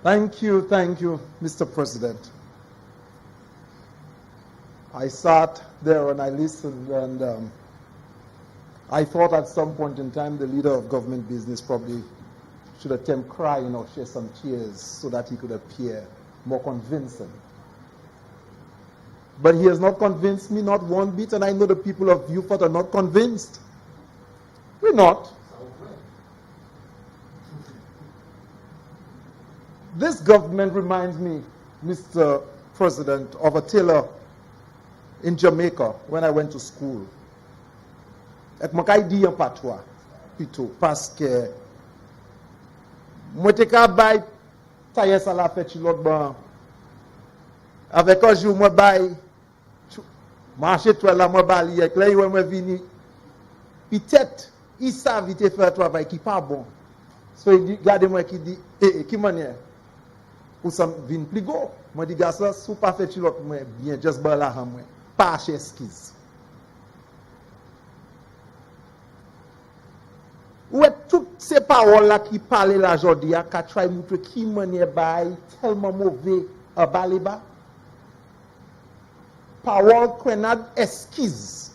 Thank you, Mr. President. I sat there and I listened, and I thought at some point in time the leader of government business probably should attempt crying or shed some tears so that he could appear more convincing. But he has not convinced me, not one bit, and I know the people of Beaufort are not convinced. We're not. This government reminds me, Mr. President, of a tailor in Jamaica when I went to school. Ek mwen kay di yon patwa, pito, paske mwen te ka bay taye sa la fet chilot ban. Avec un jour mwen bay marché toi la mwen bali ek, là yon mwen vini. Peut-être il savait te faire travail qui pas bon. So il dit gade moi qui dit qui manière ou ça vinn plus go. Moi dit gars ça sou pas fait chilot moi bien just ba la moi. Pas acheter esquisse. Ou toutes ces paroles là qui parlent là aujourd'hui a qu'a try montrer qui manière bail tellement mauvais à baleba. Parole qu'on a esquisse.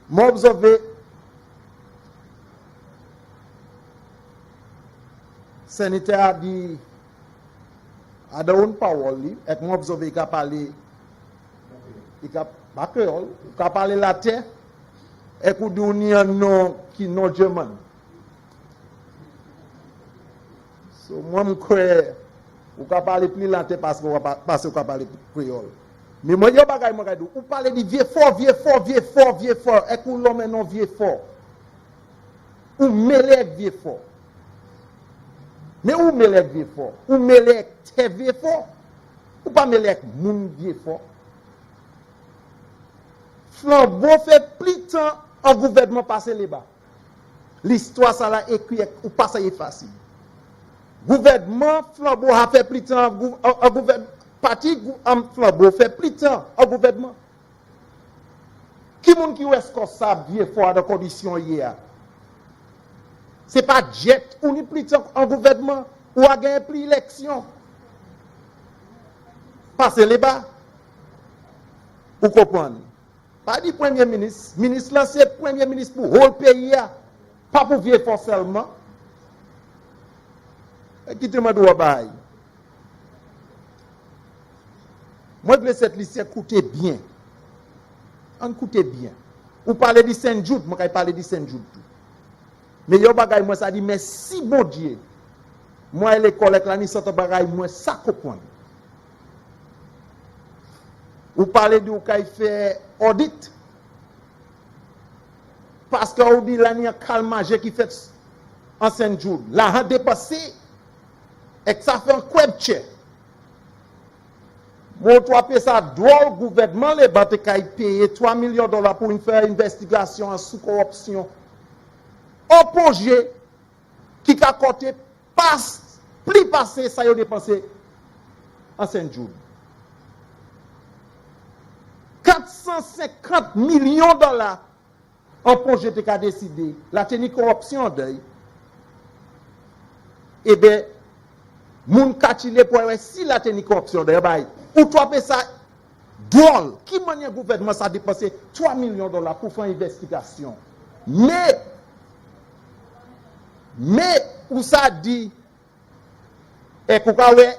M'observer sanitaire a dit à une parole et m'observer qu'a parlé il a pas créole qu'a parlé latin et qu'on dit un nom qui non german. So moi me crois ou qu'a parler plus latin parce qu'on qu'a parler créole. Mais moi yo bagay moi gade ou parler de vieux fort et qu'on l'homme non vieux fort. Ou mêler vieux fort. Mais où mêler vieux fort? Ou mêler très vieux fort? Ou pas mêler moun vieux fort? Flambeau fait plus de temps en gouvernement passé là-bas. L'histoire ça l'a écrit ou pas ça est facile. Gouvernement Flambeau a fait plus de temps en gouvernement parti Flambeau fait plus de temps en gouvernement. Qui moun qui est responsable vieux fort dans condition hier? C'est pas jet ou ni plus de temps en gouvernement ou a gagné plus élection. Passez là-bas. Vous comprenez? Pas du premier ministre. Ministre là, c'est premier ministre pour le pays. Pas pour vieux fort seulement. Quittez-moi de Wabaye. Moi, je veux cette liste écouter bien. Écoutez bien. Vous parlez de Saint-Jude, moi, je parle de Saint-Jude. Mais yo bagay moi ça dit merci bon Dieu. Moi l'école avec la ni sorte bagay moi ça comprendre. Ou parler de ou kay fait audit. Parce que on dit la ni calmage qui fait en Saint-Jude. La a dépassé et que ça fait un question. Moi toi payer ça droit au gouvernement les banques kay payer 3 millions de dollars pour une faire investigation en sous corruption. Au projet qui a coûté plus passé ça y a dépensé en Saint-Jude. 450 millions de dollars en projet qui a décidé la tenir corruption en deuil. Eh bien, moun kachile pour si la tenir corruption deuil bay ou toi ça drôle qui manière gouvernement ça dépensé 3 millions de dollars pour faire une investigation. Mais, où ça dit, et pour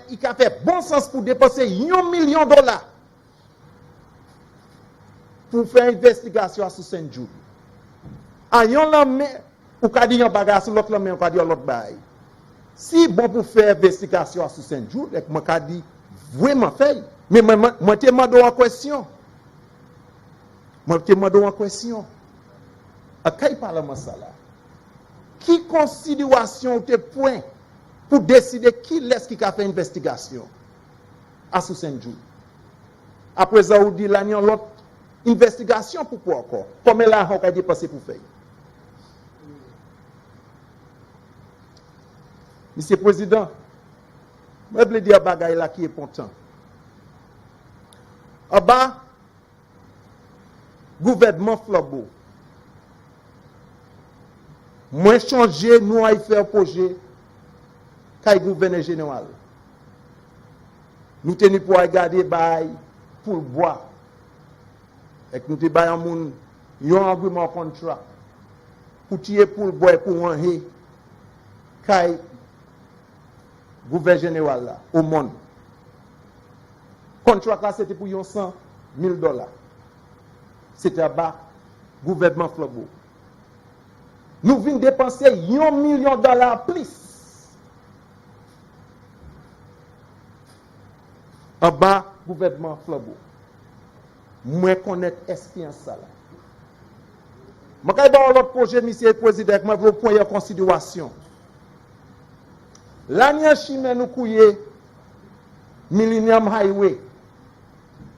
il a fait bon sens pour dépenser 1 million de dollars pour faire une investigation à Saint-Jude. En yon lame, ou ka di yon bagage sur l'autre lame, ou ka di l'autre bail. Si bon pour faire investigation à Saint-Jude, et moi ka di vraiment fait, mais moi te mando en question. Moi te mando en question. A kay parlement ça là. Qui considération te point pour décider qui laisse qui a fait investigation à Saint-Jude. Après ça, on dit là, il y a l'autre investigation pour quoi encore? Comme là, on a dépensé pour faire. Monsieur le Président, je veux dire bagaille là qui est important. En bas, gouvernement Flambeau. Moins changer, nous allons faire projet qu'à gouvernement général. Nous tenons pour regarder bail pour le bois. Et nous te baillons un agreement contrat pour tirer pour le bois pour un qu'à gouvernement général là, au monde. Contrat là c'était pour $100,000. C'était à bas gouvernement Flambeau. Nous venons dépenser $1 million plus. En bas, gouvernement Flambeau. Moi, connaître expérience ça là. Je vais avoir l'autre projet, monsieur le président, je vais vous prendre en considération. L'année Chimé nous couillé Millennium Highway.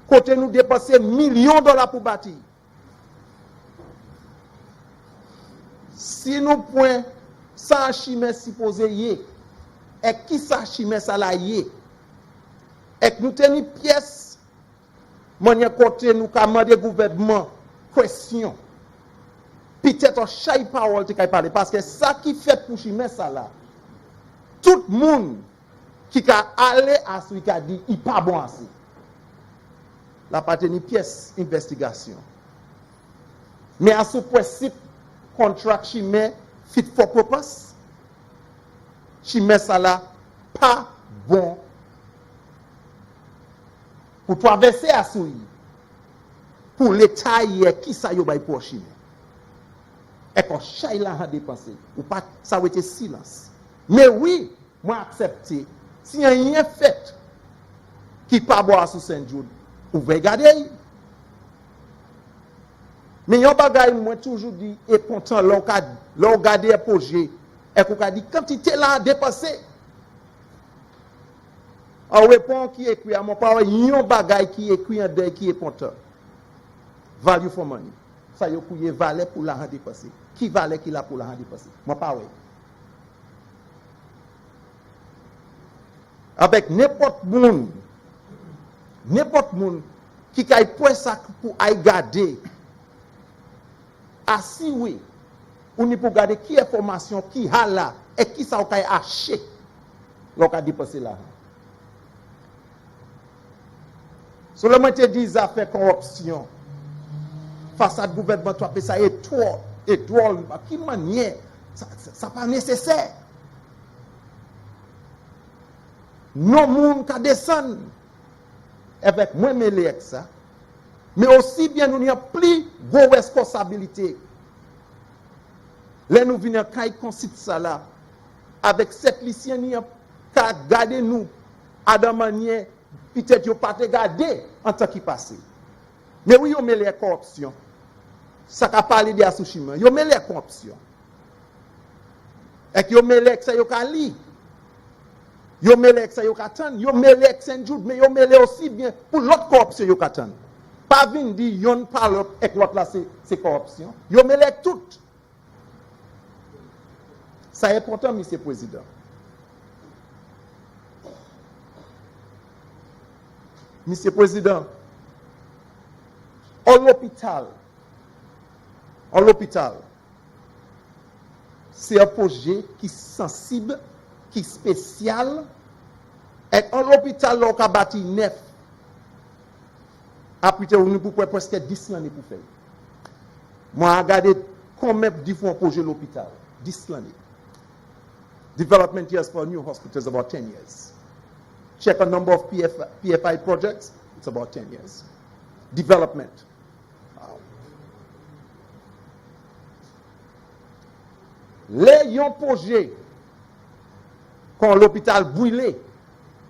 Côté nous dépenser $millions pour bâtir. Si nous point ça Chimé supposé y et qui ça Chimé ça là y et nous tenons pièce manière côté nous commander gouvernement question peut-être chaque parole qui parler parce que ça qui fait pour Chimé ça là tout le monde qui a allé à ce qui a dit il pas bon assez la pas tenir pièce investigation mais à ce principe contrat Chimé fit for purpose Chimé ça là pas bon pour traverser à souille pour l'état qui ça yo bay pour Chimé et quand chay là a dépensé ou pas ça a été silence mais oui moi accepter si y a rien fait qui pas boire sous Saint-Jude ou regarder mais yon bagay moi toujours dit et content l'on regarder projet et qu'on a dit quantité là dépensé on répond qui écrit à mon parole yon bagay qui écrit en deuil qui est content value for money ça yo couillé valait pour l'argent dépensé qui valait qui là pour l'argent dépensé mon parole avec n'importe monde qui kay point ça pour ay garder assis oui ou ni pour garder qui information qui a là et qui ça kay acheter l'on a dépensé là seulement te dit ça fait corruption face à gouvernement toi ça est drôle qui manière ça pas nécessaire non monde ka descend avec moins mêlé avec ça mais aussi bien nous avons plus de responsabilité là nous venons quand concite ça là avec cette lycéen qui a gardé nous à de manière peut-être yo pas te garder en temps qui passé mais oui yo mêlé corruption ça qu'a parlé de Asushima yo mêlé corruption et que yo mêlé ça yo ka li yo mêlé ça yo ka tan yo mêlé Saint-Jude mais yo mêlé aussi bien pour l'autre corruption yo ka tan pas vinn di yon parle avec l'autre là c'est corruption yo mêlé tout ça est important monsieur le président monsieur le président en l'hôpital c'est un projet qui est sensible qui est spécial et en l'hôpital là on a bâti neuf après on pour presque 10 ans pour faire moi regarder combien de fois projet l'hôpital 10 ans development years for new hospitals about 10 years check a number of PFI projects it's about 10 years development les yon projet quand l'hôpital brûlé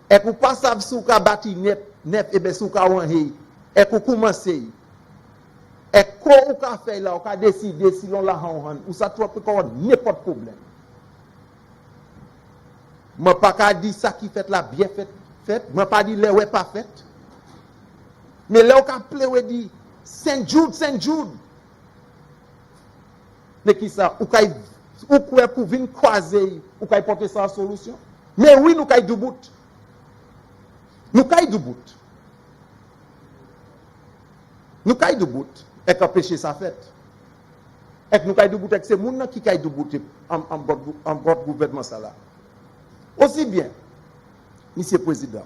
et pour pas savoir sous ka bâti net et ben sous ka wanhe et pour commencer et ko ou ka fait là ou ka décider si l'on la han ou ça trop ko n'importe problème moi pas ka dit ça qui fait là bien fait moi pas dit les ouais pas fait mais là ou ka pleure dit Saint-Jude mais qui ça ou ka ou pour venir croiser ou kay porter ça solution mais oui nous kay du bout et quand péché ça fait Et nous kay bout c'est moun qui kay bout en bord gouvernement ça là. Aussi bien, monsieur le président,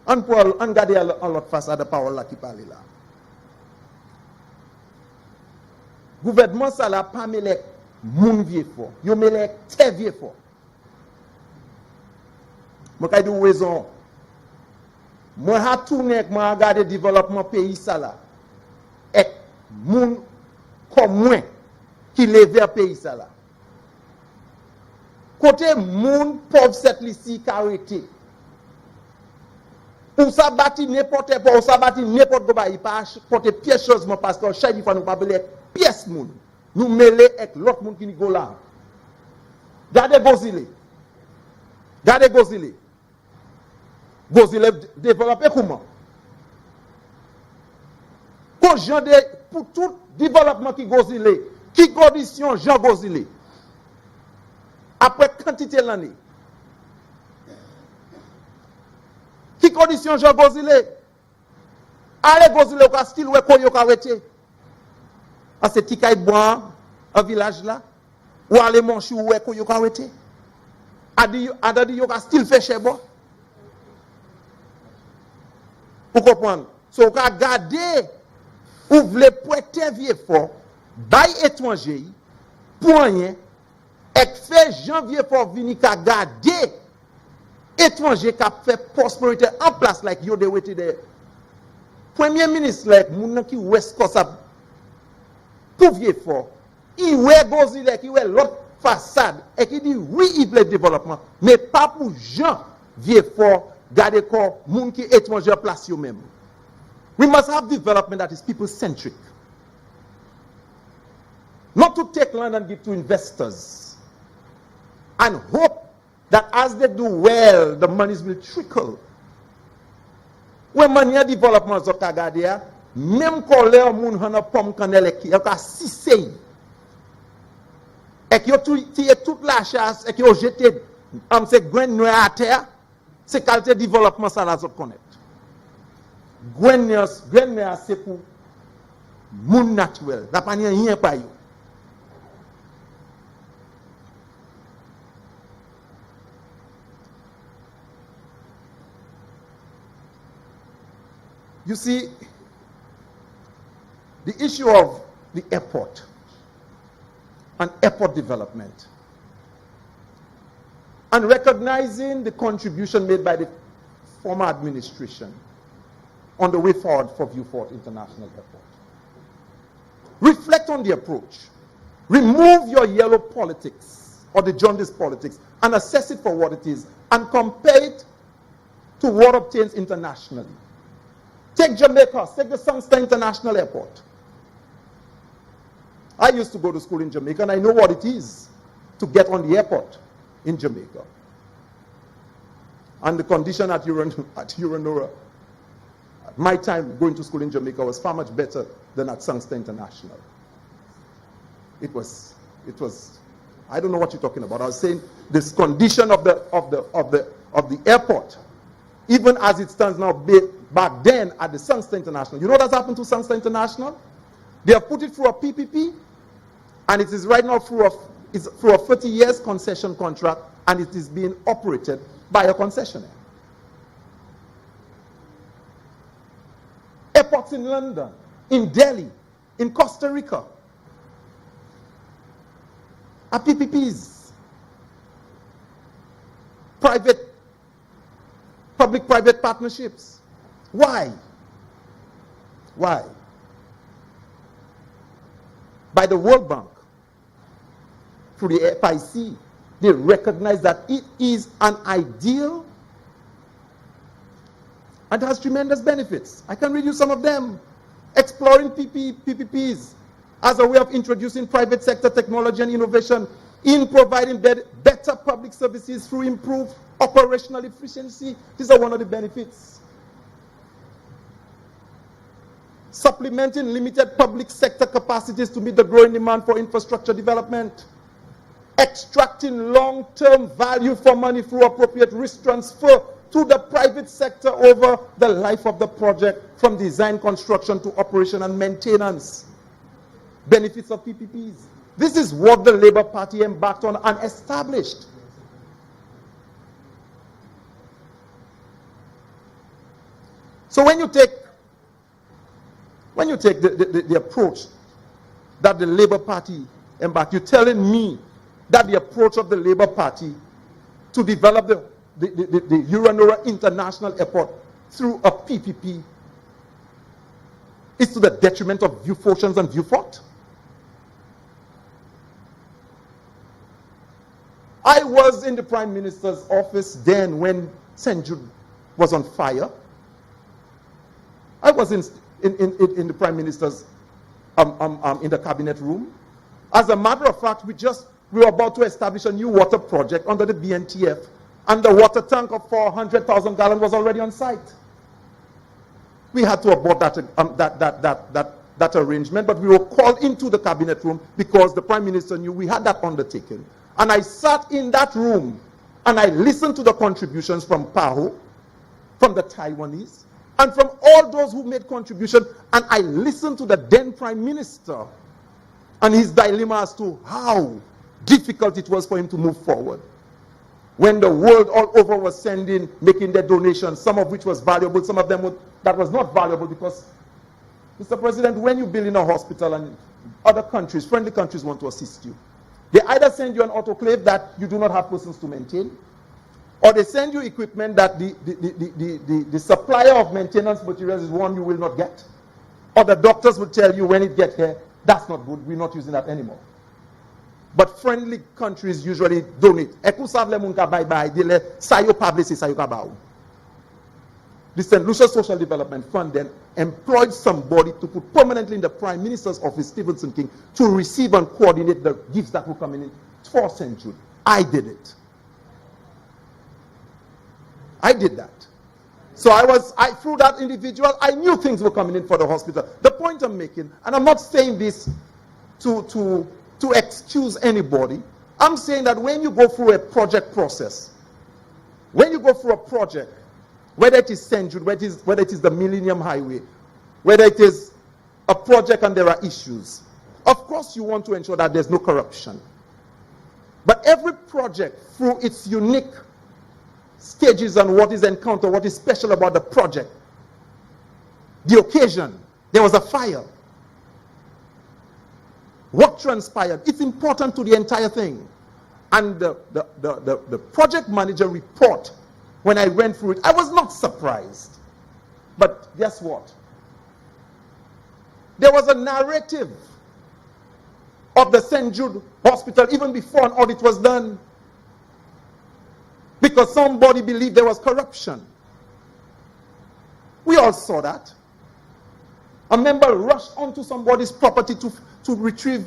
on regarde en l'autre face à la parole là qui parle là. Gouvernement ça là pas mêlé moun vieux fort, yo mêlé très vieux fort. Moi kay dou raison. Moi ha tourné moi regarder développement pays ça là. Et moun comme moi qui lève un pays ça là. Côté moun pauvre cette ici qui arrêté. Pour ça bâtir n'importe quoi, pour ça bâtir n'importe quoi, il pas porter pièce chose parce que chaque fois nous pas belé pièce moun. Nous mêler avec l'autre moun qui go là. Gardez Gozile. Gardez Gozile. Gozile développer comment? Pour tout développement qui Gozile, qui condition Jean Gozile. Après quantité l'année. Qui condition Jean Gozile? Allez Gozile au Castil ou est-ce qu'on arrêté? À ce petit caille bois, un village là, ou aller manger ou est-ce qu'on arrêté? A dit yo Castil fait chez bois. Vous comprenez? So, vous regardez, vous voulez prêter vieux fort, bail étranger, pour rien, et fait janvier fort venir qu'à garder étranger qui a fait prospérité en place, like you de wete Premier ministre, like, moun qui ouest ça, pour vieux fort, il ouest Gozile, qui ouest l'autre façade, et qui dit oui, il veut le développement, mais pas pour Jean vieux fort. Garder quoi, moun qui étranger place yo même. We must have development that is people-centric. Not to take land and give to investors. And hope that as they do well, the monies will trickle. When money development zot ka gade ya, même kolè moun hana pomme kanel ek yo ka sisey. Ek yo tiye toute la chasse, ek yo jete se gwen noy à terre. C'est qualité développement ça la zot connaître. Gwen c'est pour moun naturel. La pas rien pa yo. You see, the issue of the airport and airport development and recognizing the contribution made by the former administration on the way forward for Viewport International Airport. Reflect on the approach. Remove your yellow politics or the jaundice politics and assess it for what it is and compare it to what obtains internationally. Take Jamaica, take the Sangster International Airport. I used to go to school in Jamaica and I know what it is to get on the airport in Jamaica. And the condition at Uranora, at my time going to school in Jamaica was far much better than at Sangster International. It was, I don't know what you're talking about. I was saying this condition of the airport, even as it stands now, back then at the Sangster International. You know what's happened to Sangster International? They have put it through a PPP, and it is right now through a 30 years concession contract, and it is being operated by a concessionaire. Airports in London, in Delhi, in Costa Rica are PPPs. Public-private partnerships. Why? Why? By the World Bank, through the FIC, they recognize that it is an ideal and has tremendous benefits. I can read you some of them. Exploring PPPs as a way of introducing private sector technology and innovation in providing better public services through improved operational efficiency. These are one of the benefits. Supplementing limited public sector capacities to meet the growing demand for infrastructure development. Extracting long-term value for money through appropriate risk transfer to the private sector over the life of the project, from design, construction to operation and maintenance. Benefits of PPPs. This is what the Labour Party embarked on and established. So when you take the approach that the Labour Party embarked, you're telling me that the approach of the Labour Party to develop the Uranora International Airport through a PPP is to the detriment of Vieux Fortunes and Vieux Fort? I was in the Prime Minister's office then when St. Jude was on fire. I was in the Prime Minister's, in the cabinet room. As a matter of fact, we were about to establish a new water project under the BNTF, and the water tank of 400,000 gallons was already on site. We had to abort that arrangement, but we were called into the cabinet room because the Prime Minister knew we had that undertaken. And I sat in that room and I listened to the contributions from PAHO, from the Taiwanese, and from all those who made contribution, and I listened to the then Prime Minister and his dilemma as to how difficult it was for him to move forward. When the world all over was making their donations, some of which was valuable, some of them that was not valuable, because, Mr. President, when you build in a hospital and other countries, friendly countries want to assist you, they either send you an autoclave that you do not have persons to maintain, or they send you equipment that the supplier of maintenance materials is one you will not get, or the doctors will tell you when it gets here, that's not good, we're not using that anymore. But friendly countries usually donate. The St. Lucia Social Development Fund then employed somebody to put permanently in the Prime Minister's office, Stevenson King, to receive and coordinate the gifts that were coming in for St. Jude. I did it. I did that. So through that individual, I knew things were coming in for the hospital. The point I'm making, and I'm not saying this to excuse anybody, I'm saying that when you go through a project process, when you go through a project, whether it is St. Jude, whether it is the Millennium Highway, whether it is a project and there are issues, of course you want to ensure that there's no corruption. But every project, through its unique stages and what is encountered, what is special about the project, the occasion, there was a fire. What transpired? It's important to the entire thing. And the project manager report, when I went through it, I was not surprised. But guess what? There was a narrative of the St. Jude Hospital even before an audit was done, because somebody believed there was corruption. We all saw that. A member rushed onto somebody's property to retrieve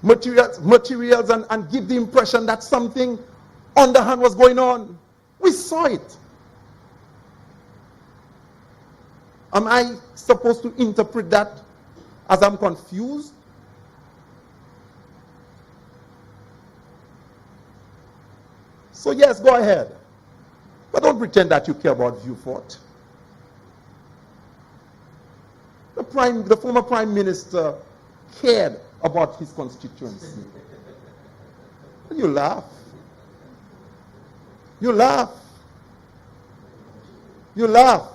materials and give the impression that something underhand was going on. We saw it. Am I supposed to interpret that as I'm confused? So yes, go ahead. But don't pretend that you care about Vieux Fort. The former Prime Minister cared about his constituency. You laugh. You laugh. You laugh.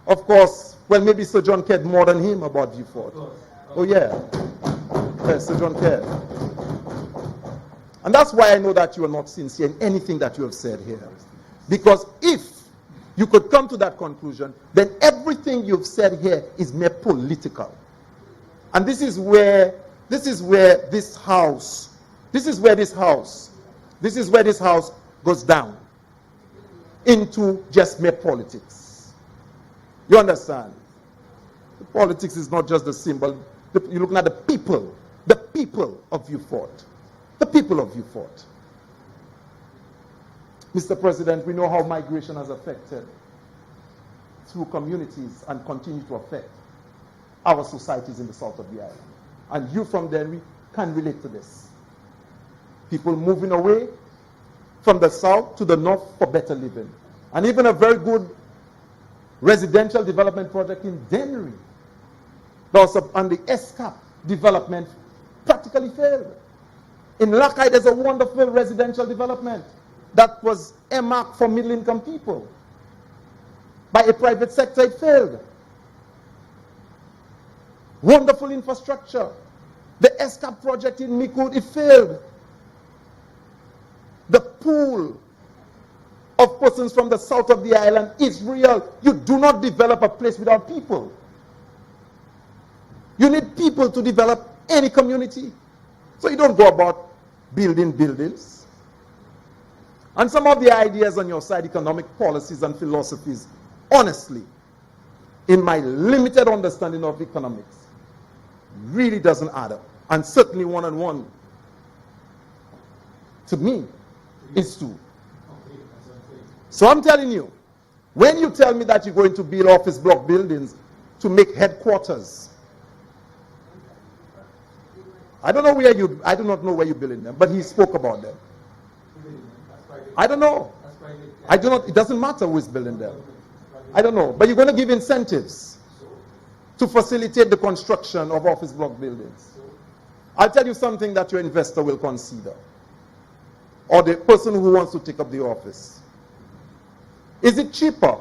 Of course, well, maybe Sir John cared more than him about Vieux Fort. Oh yeah. Yes, Sir John cared. And that's why I know that you are not sincere in anything that you have said here. Because if you could come to that conclusion, then everything you've said here is mere political. And this is where this house goes down into just mere politics. You understand? The politics is not just the symbol. You're looking at the people of Vieux Fort. The people of Vieux Fort. Mr. President, we know how migration has affected through communities and continue to affect our societies in the south of the island. And you from Denry can relate to this. People moving away from the south to the north for better living. And even a very good residential development project in Denry, also on the ESCAP development practically failed. In Lakai, there's a wonderful residential development that was earmarked for middle-income people. By a private sector, it failed. Wonderful infrastructure. The ESCAP project in Mikud, it failed. The pool of persons from the south of the island is real. You do not develop a place without people. You need people to develop any community. So you don't go about building buildings. And some of the ideas on your side, economic policies and philosophies, honestly, in my limited understanding of economics, really doesn't add up. And certainly one-on-one, to me, is two. So I'm telling you, when you tell me that you're going to build office block buildings to make headquarters, I do not know where you're building them, but he spoke about them. I don't know. It doesn't matter who is building them. I don't know. But you're going to give incentives to facilitate the construction of office block buildings. I'll tell you something that your investor will consider, or the person who wants to take up the office. Is it cheaper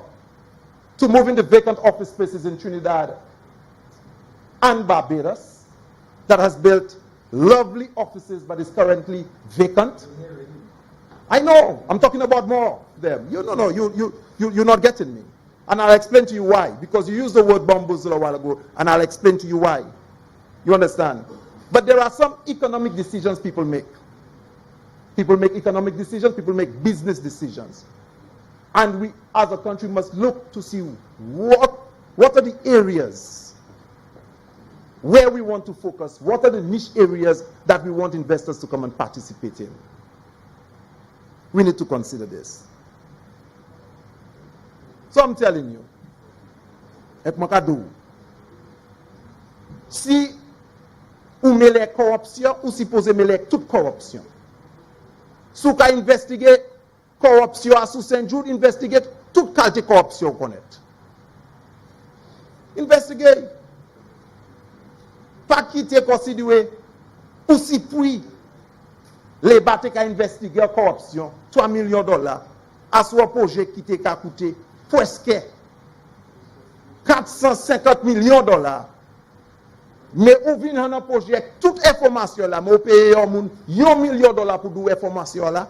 to move into vacant office spaces in Trinidad and Barbados that has built lovely offices but is currently vacant? I know. I'm talking about more of them. You're not getting me. And I'll explain to you why. Because you used the word bamboozle a while ago, and I'll explain to you why. You understand? But there are some economic decisions people make. People make economic decisions, people make business decisions. And we, as a country, must look to see what are the areas where we want to focus, what are the niche areas that we want investors to come and participate in. We need to consider this. So I'm telling you, si ou mêlé corruption, ou supposé mêlé toute corruption. Si vous investiguez corruption à sous Saint-Jude, investiguez toute qualité de corruption connaître. Investiguez. Pas quitter considérer aussi puis les bateaux qui investigué la corruption, 3 millions de dollars, à ce projet qui t'a coûté presque 450 millions de dollars. Mais ou vient dans un projet, toute information là, mais vous payez 1 million de dollars pour cette information là.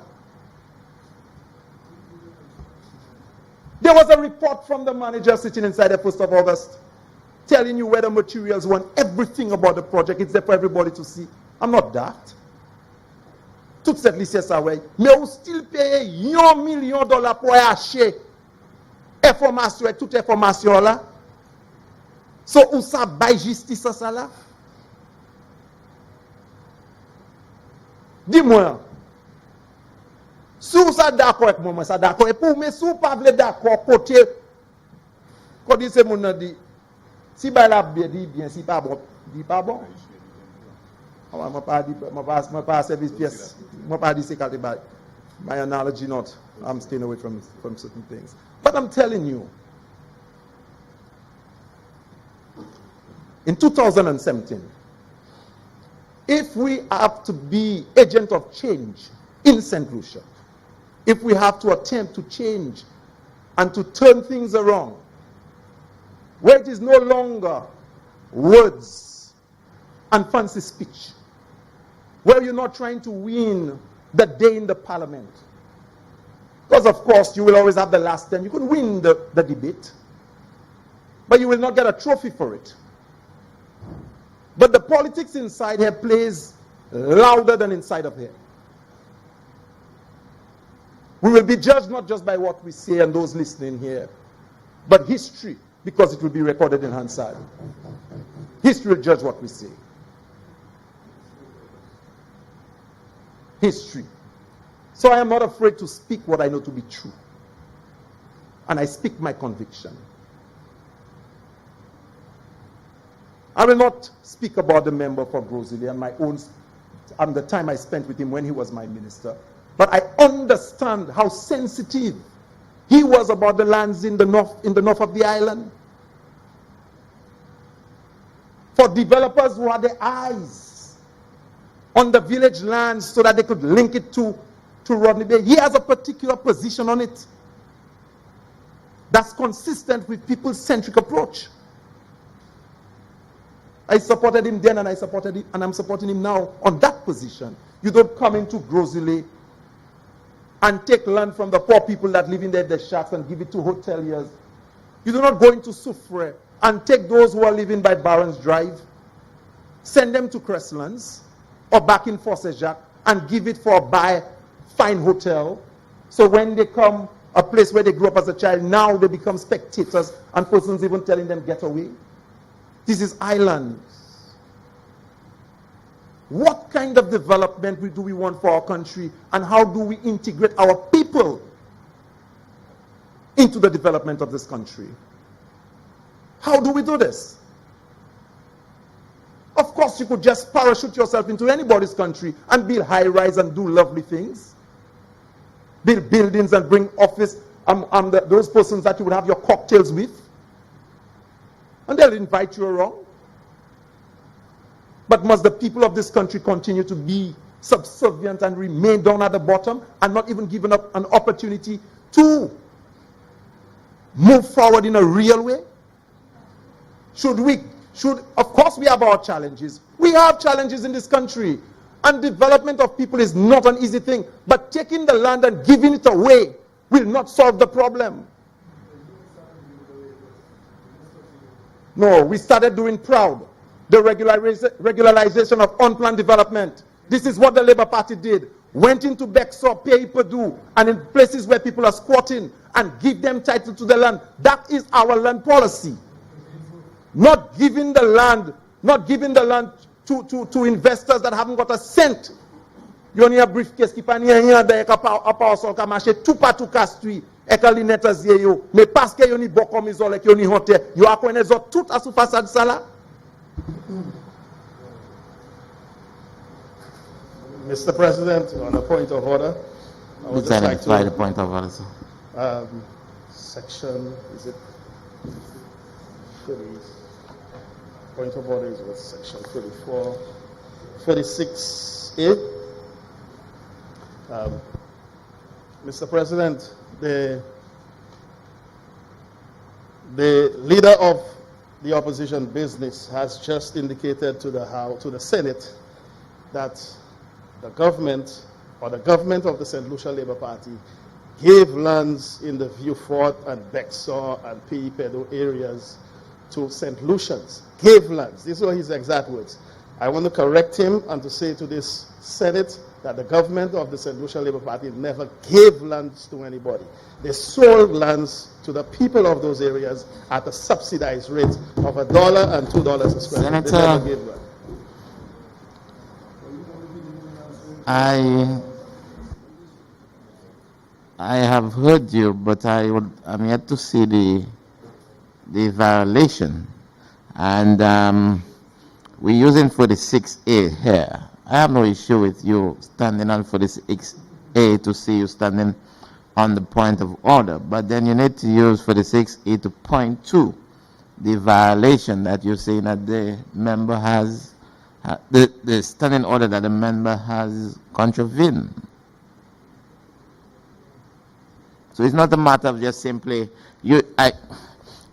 There was a report from the manager sitting inside the 1st of August telling you where the materials went, everything about the project. It's there for everybody to see. I'm not daft. Tout cette liste ça ouais. Mais vous still payez 1 million de dollars pour acheter information et toute information là. So, où ça baille justice ça là? Dis-moi. Si vous êtes d'accord avec moi, ça d'accord. Et pour mais si vous pas d'accord côté quand dit c'est mon dit si ba la bien dit bien si pas bon, dit pas bon. Moi pas service pièce. Moi pas dit c'est qualité bail. My analogy not. I'm staying away from certain things. But I'm telling you, in 2017, if we have to be agent of change in St. Lucia, if we have to attempt to change and to turn things around, where it is no longer words and fancy speech, where you're not trying to win the day in the parliament, because of course you will always have the last 10. You can win the debate, but you will not get a trophy for it. But the politics inside here plays louder than inside of here. We will be judged not just by what we say and those listening here, but history, because it will be recorded in Hansard. History will judge what we say. History. So I am not afraid to speak what I know to be true. And I speak my conviction. I will not speak about the member for Grosili and my own, and the time I spent with him when he was my minister. But I understand how sensitive he was about the lands in the north of the island. For developers who had their eyes on the village lands so that they could link it to Rodney Bay. He has a particular position on it that's consistent with people's centric approach. I supported him then, and I'm supporting him now on that position. You don't come into Grosile and take land from the poor people that live in their shacks and give it to hoteliers. You do not go into Soufre and take those who are living by Barons Drive, send them to Crestlands or back in Fosse Jacques and give it for a fine hotel. So when they come, a place where they grew up as a child, now they become spectators and persons even telling them get away. This is islands. What kind of development do we want for our country, and how do we integrate our people into the development of this country? How do we do this? Of course, you could just parachute yourself into anybody's country and build high-rise and do lovely things. Build buildings and bring office, those persons that you would have your cocktails with. And they'll invite you around. But must the people of this country continue to be subservient and remain down at the bottom and not even given up an opportunity to move forward in a real way? Of course we have our challenges. We have challenges in this country. And development of people is not an easy thing. But taking the land and giving it away will not solve the problem. No, we started doing PROUD, the regularization of unplanned development. This is what the Labour Party did. Went into Bexar, Pays Perdue, and in places where people are squatting and give them title to the land. That is our land policy. Not giving the land to investors that haven't got a cent. You only have briefcase qui pa ni rien de à part son ka marché tout partout castui et ka linette yo mais parce que yo ni bon comme isole que yo ni honte yo a connait zo tout à sous façade ça là. Mr. President, on a point of order, I would just like to the point of order, section, is it 30? Point of order is what, section 34, 36A. Mr. President, the leader of the opposition business has just indicated to the Senate that the government of the St. Lucia Labour Party gave lands in the Vieux Fort and Bexar and Pays Perdue areas to St. Lucians. Gave lands. These were his exact words. I want to correct him and to say to this Senate that the government of the St. Lucia Labour Party never gave lands to anybody. They sold lands to the people of those areas at a subsidized rate of $1 and $2 a square foot. They never gave land. I have heard you, but I'm yet to see the violation. And we're using 46A here. I have no issue with you standing on 46A to see you standing on the point of order, but then you need to use 46A to point to the violation that you're saying that the member has, the standing order that the member has contravened. So it's not a matter of just simply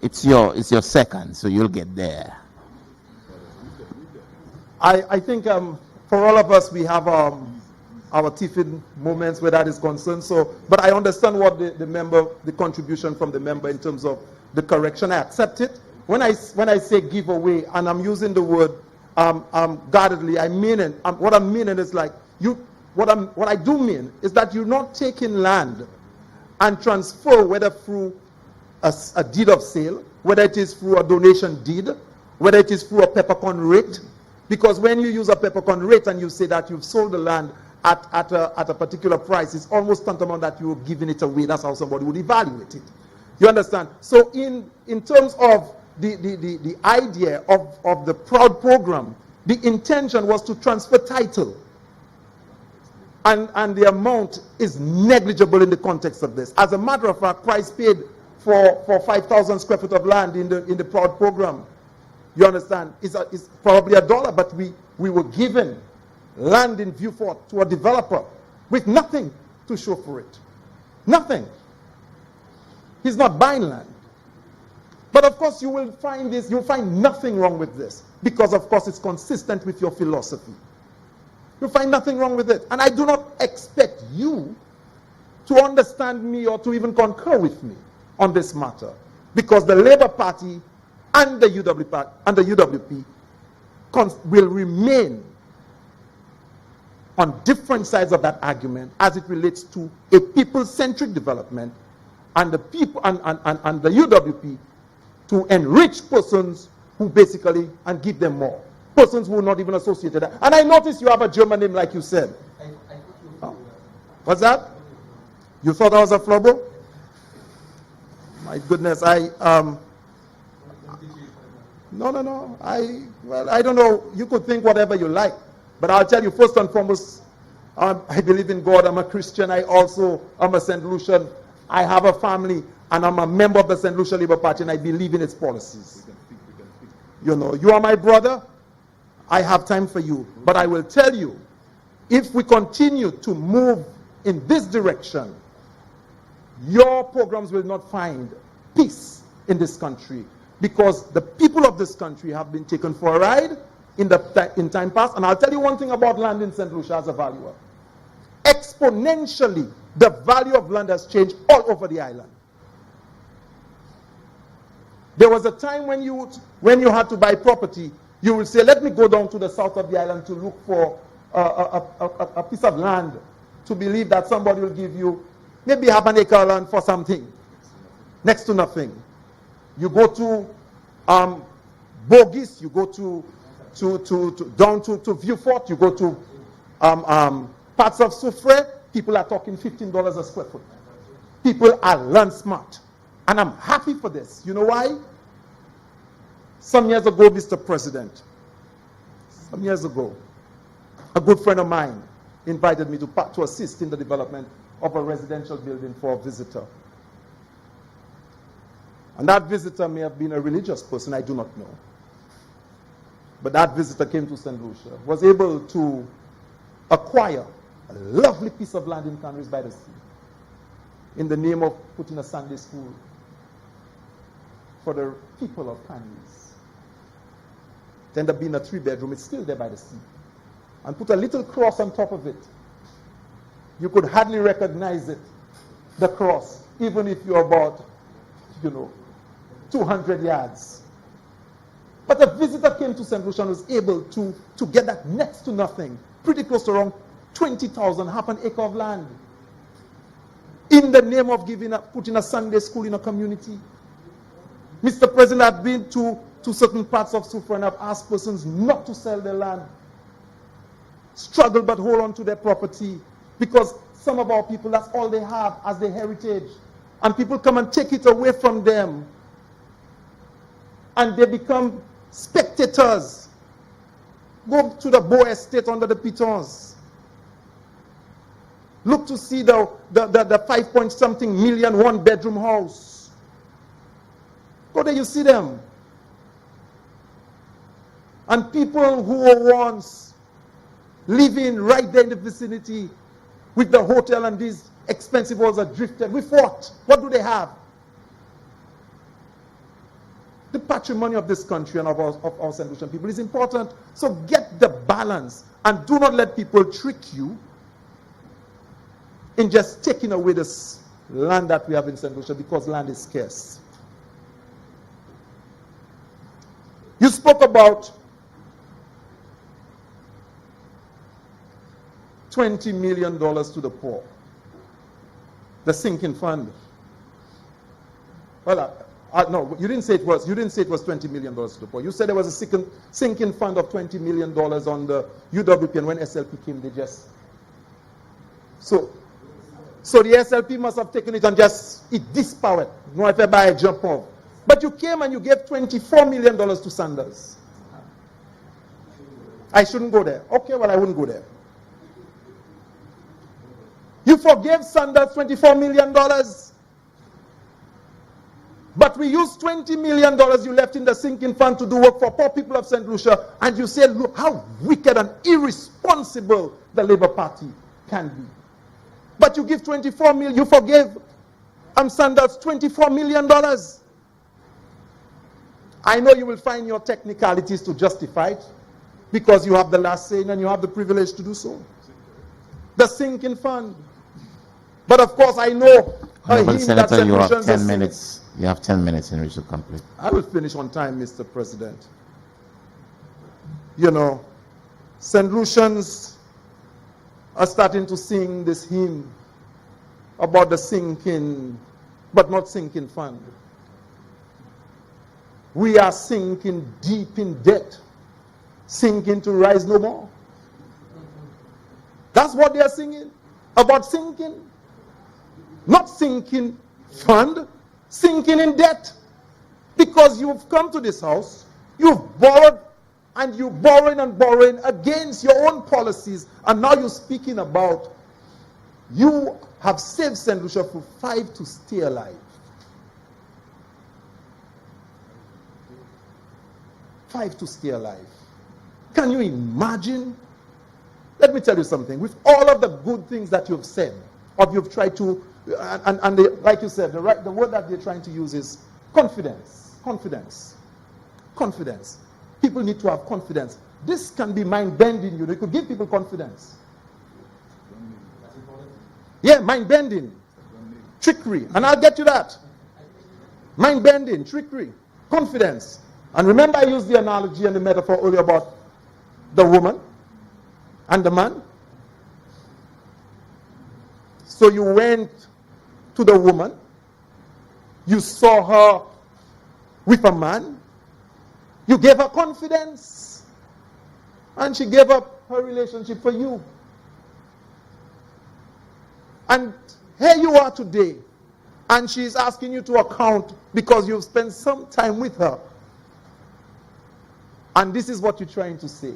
it's your second, so you'll get there. I think for all of us, we have our tiffin moments where that is concerned. So, but I understand what the contribution from the member in terms of the correction. I accept it. When I say give away, and I'm using the word guardedly, I mean it. What I'm meaning is like what I do mean is that you're not taking land and transfer, whether through a deed of sale, whether it is through a donation deed, whether it is through a peppercorn rate. Because when you use a peppercorn rate and you say that you've sold the land at a particular price, it's almost tantamount that you're giving it away. That's how somebody would evaluate it. You understand? So in terms of the idea of the PROUD program, the intention was to transfer title. And the amount is negligible in the context of this. As a matter of fact, price paid for 5,000 square foot of land in the PROUD program, you understand, is probably $1, but we were given land in Viewfort to a developer with nothing to show for it. Nothing. He's not buying land. But of course you will find this, you'll find nothing wrong with this, because of course it's consistent with your philosophy. You'll find nothing wrong with it. And I do not expect you to understand me or to even concur with me on this matter, because the Labour Party and the UWP will remain on different sides of that argument as it relates to a people-centric development, and the people and the UWP to enrich persons who basically and give them more. Persons who are not even associated. And I noticed you have a German name, like you said. Oh. What's that? You thought I was a flubber? My goodness, no. I don't know. You could think whatever you like, but I'll tell you, first and foremost, I believe in God. I'm a Christian. I also am a St. Lucian. I have a family, and I'm a member of the St. Lucia Labour Party, and I believe in its policies. You know, you are my brother. I have time for you. But I will tell you, if we continue to move in this direction, your programs will not find peace in this country, because the people of this country have been taken for a ride in time past. And I'll tell you one thing about land in St. Lucia as a valuer. Exponentially, the value of land has changed all over the island. There was a time when you had to buy property, you would say, let me go down to the south of the island to look for a piece of land, to believe that somebody will give you maybe half an acre of land for something. Next to nothing. You go to Bourgis, you go down to Viewfort, you go to parts of Soufrière, people are talking $15 a square foot. People are land smart. And I'm happy for this. You know why? Some years ago, Mr. President, a good friend of mine invited me to assist in the development of a residential building for a visitor. And that visitor may have been a religious person, I do not know. But that visitor came to St. Lucia, was able to acquire a lovely piece of land in Canries by the Sea in the name of putting a Sunday school for the people of Canries. It ended up being a 3-bedroom, it's still there by the sea. And put a little cross on top of it. You could hardly recognize it, the cross, even if you're about, 200 yards. But a visitor came to St. Lucia and was able to get that next to nothing, pretty close to around 20,000, half an acre of land, in the name of putting a Sunday school in a community. Mr. President, I've been to certain parts of Soufrière and I've asked persons not to sell their land, struggle but hold on to their property, because some of our people, that's all they have as their heritage. And people come and take it away from them. And they become spectators. Go to the Beau Estate under the Pitons. Look to see the 5-point-something million 1-bedroom house. Go there, you see them. And people who were once living right there in the vicinity with the hotel and these expensive halls are drifted. We fought. What do they have? The patrimony of this country and of our St. Lucian people is important. So get the balance and do not let people trick you in just taking away this land that we have in St. Lucia, because land is scarce. You spoke about $20 million to the poor, the sinking fund. Well, no, you didn't say it was $20 million to the poor. You said there was a sinking fund of $20 million on the UWP, and when SLP came, they just so the SLP must have taken it and just dispowered. No, if I buy a jump off. But you came and you gave $24 million to Sanders. I shouldn't go there. Okay, well, I wouldn't go there. You forgave Sanders $24 million. But we use $20 million you left in the sinking fund to do work for poor people of St. Lucia, and you say, look how wicked and irresponsible the Labour Party can be. But you give 24 million, you forgave Sandals $24 million. I know you will find your technicalities to justify it, because you have the last say and you have the privilege to do so. The sinking fund. But of course, I know Senator, you have 10 minutes. You have 10 minutes in which to complete. I will finish on time, Mr. President. You know, St. Lucians are starting to sing this hymn about the sinking, but not sinking fund. We are sinking deep in debt, sinking to rise no more. That's what they are singing, about sinking. Not sinking fund, sinking in debt. Because you've come to this house, you've borrowed, and you're borrowing and borrowing against your own policies, and now you're speaking about you have saved St. Lucia for 5 to stay alive. 5 to stay alive. Can you imagine? Let me tell you something. With all of the good things that you've said, or you've tried to, like you said, the word that they're trying to use is confidence. Confidence. Confidence. People need to have confidence. This can be mind-bending. You could give people confidence. Yeah, mind-bending. Trickery. And I'll get to that. Mind-bending, trickery, confidence. And remember, I used the analogy and the metaphor earlier about the woman and the man. So you went to the woman, you saw her with a man, you gave her confidence, and she gave up her relationship for you. And here you are today, and she's asking you to account because you've spent some time with her. And this is what you're trying to say.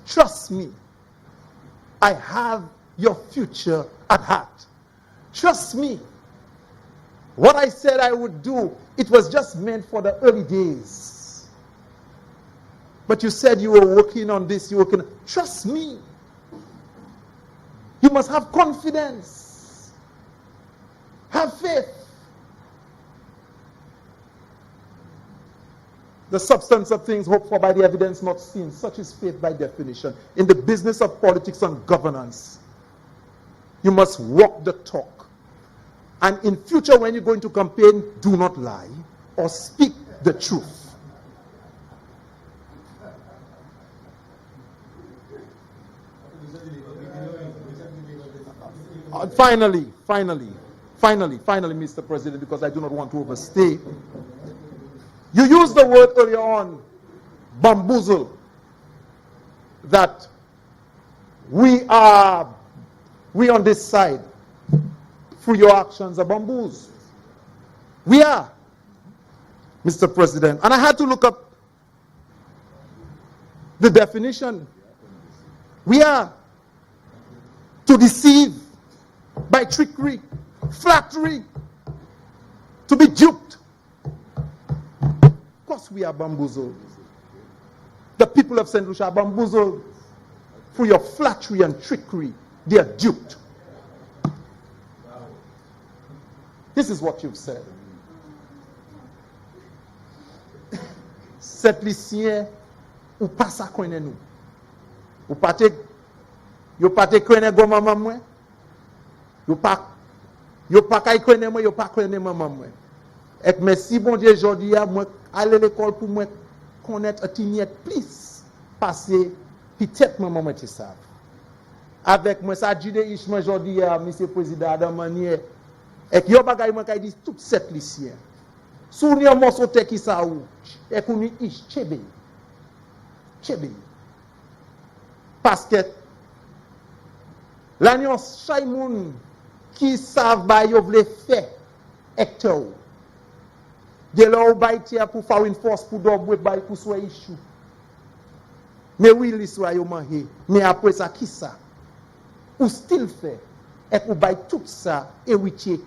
Trust me, I have your future at heart. Trust me. What I said I would do, it was just meant for the early days. But you said you were working on this, you were working. Trust me. You must have confidence. Have faith. The substance of things hoped for by the evidence not seen. Such is faith by definition. In the business of politics and governance, you must walk the talk. And in future, when you go into campaign, do not lie or speak the truth. Finally, Mr. President, because I do not want to overstay. You used the word earlier on, bamboozle, that we on this side, through your actions, are bamboos. We are, Mr. President. And I had to look up the definition. We are to deceive by trickery, flattery, to be duped. Of course we are bamboozled. The people of St. Lucia are bamboozled through your flattery and trickery. They are duped. This is what you've said. Cet lycéen ou pas ça connaît nous. Ou pas te connaît go maman moi. Yo pas kay connaît moi, yo pas connaît maman moi. Et merci bon Dieu aujourd'hui à moi aller l'école pour moi connaître un timiette plus passer peut-être maman moi tu sais. Avec moi ça judaïsme aujourd'hui à monsieur président de manière et yo bagay moi kay dit tout cette lycéen. Sou ni un morceau te qui ça ou et qu'on ni ish chebe. Parce que l'alliance chay moun qui savent ba yo vle faire hectare. De là ou bay tia pour faire une force pour dobre bay pour soit issue. Mais oui l'histoire yo mangé, mais après ça qui ça? Ou still fait et ou bay tout ça héritier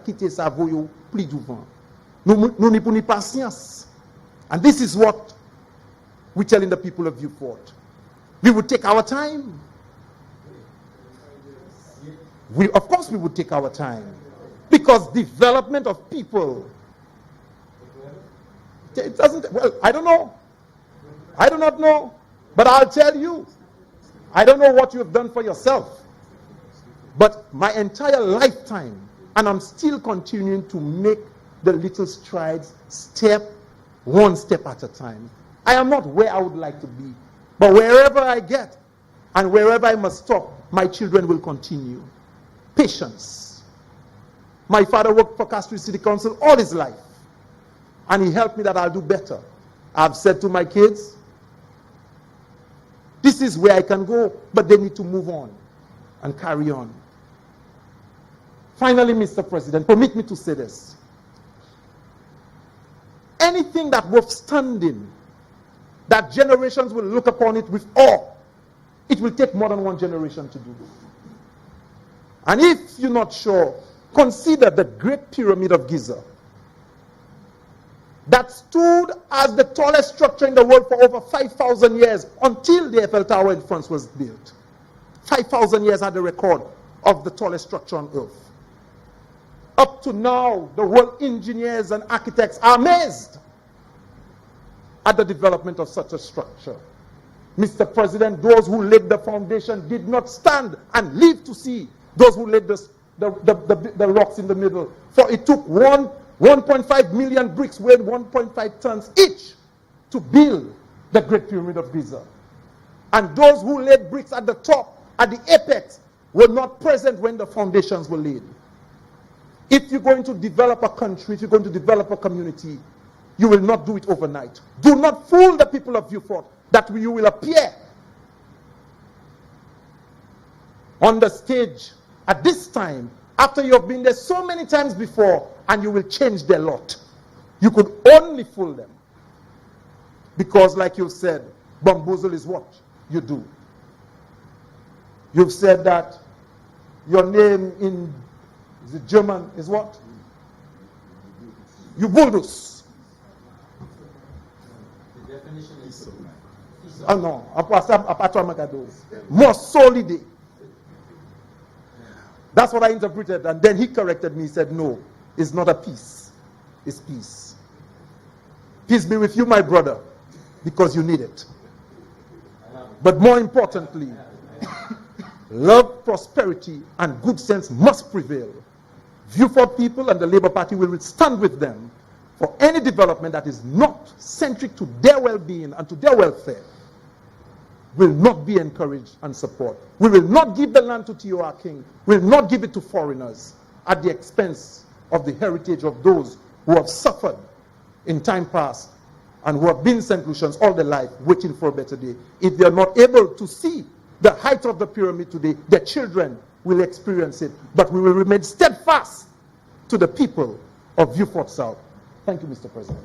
quitter ça voyo plus devant. Nous n'y pour ni patience. And this is what we're telling the people of Beaufort. We would take our time. Of course we would take our time. Because development of people, it doesn't, well, I don't know. I do not know. But I'll tell you, I don't know what you have done for yourself. But my entire lifetime, and I'm still continuing to make the little strides, one step at a time. I am not where I would like to be. But wherever I get, and wherever I must stop, my children will continue. Patience. My father worked for Castro City Council all his life. And he helped me that I'll do better. I've said to my kids, this is where I can go, but they need to move on and carry on. Finally, Mr. President, permit me to say this. Anything that withstanding, that generations will look upon it with awe, it will take more than one generation to do. And if you're not sure, consider the Great Pyramid of Giza that stood as the tallest structure in the world for over 5,000 years until the Eiffel Tower in France was built. 5,000 years had the record of the tallest structure on earth. Up to now, the world engineers and architects are amazed at the development of such a structure. Mr. President, those who laid the foundation did not stand and live to see those who laid the rocks in the middle. For it took 1.5 million bricks weighing 1.5 tons each to build the Great Pyramid of Giza. And those who laid bricks at the top, at the apex, were not present when the foundations were laid. If you're going to develop a country, if you're going to develop a community, you will not do it overnight. Do not fool the people of Beaufort that you will appear on the stage at this time after you have been there so many times before, and you will change their lot. You could only fool them. Because like you said, bamboozle is what you do. You've said that your name in the German is what? You bulldoze. The definition is Oh no, more solid. That's what I interpreted, and then he corrected me. He said, no, it's not a peace, it's peace. Peace be with you, my brother, because you need it. But more importantly, love, prosperity, and good sense must prevail. Beaufort people and the Labour Party will stand with them for any development that is not centric to their well-being and to their welfare. Will not be encouraged and support. We will not give the land to Joachim. We will not give it to foreigners at the expense of the heritage of those who have suffered in time past and who have been St. Lucians all their life waiting for a better day. If they are not able to see the height of the pyramid today, their children will experience it. But we will remain steadfast to the people of Beaufort South. Thank you, Mr. President.